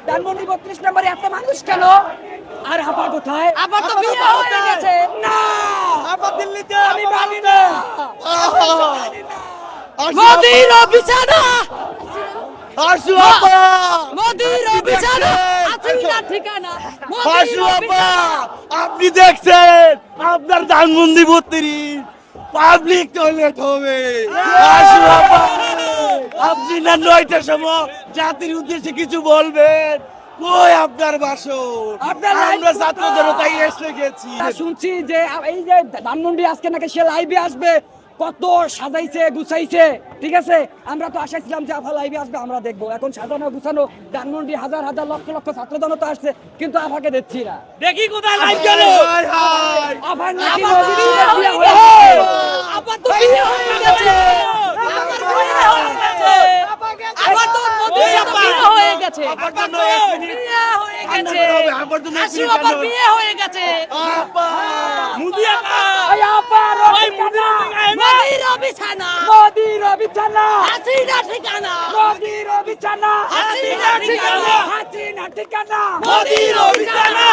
ধানমন্ডি 32 নম্বরে এত মানুষ কেন? আর আপা কোথায়? আবার তো বিয়ে হয়ে গেছে। না, আপা দিল্লিতে আমি মানি না। মোদির বিছানা, হাসু আপা মোদির বিছানা, হাসিনার ঠিকানা, হাসু মোদির আপা আপনি দেখছেন আপনার ধানমন্ডি 32 পাবলিক টয়লেট হবে। হাসু আপা আপনি না 9টার সময় জাতির উদ্দেশ্যে কিছু বলবেন, কই আপনার বাসন? আপনার আমরা লাইভ ছাত্র জনতাই এসে গেছি। শুনছি যে এই যে ধানমন্ডি আজকে নাকি সে লাইভে আসবে, কত সাজাইছে গুছাইছে, ঠিক আছে। আমরা তো আশাইছিলাম যে আফা লাইভে আসবে, আমরা দেখবো। এখন সাজানো গুছানো ধানমন্ডি হাজার হাজার লক্ষ লক্ষ ছাত্র জনতা আসছে, কিন্তু আফাকে দেখছি না। দেখি কোথায় লাইভ গেল। হাই হাই আফার নাকি আবার নদীর বিয়ে সাথে হয়ে বিয়ে গেছে। হয়েছে। আবার তো বিয়ে হয়ে গেছে। আবার বিয়ে হয়ে গেছে। আবার তো মোদির সাথে বিয়ে হয়ে গেছে। আবার জন্য এক মিনিট বিয়ে হয়ে গেছে। আবার জন্য এক হাসু মিনিট আবার কেন? বিয়ে হয়ে গেছে। আপা মুদি আপা, এই আপা রবিছানা, মোদির বিছানা, মোদির বিছানা, হাসিনার ঠিকানা, মোদির বিছানা, হাসিনার ঠিকানা, হাসিনার ঠিকানা, মোদির বিছানা।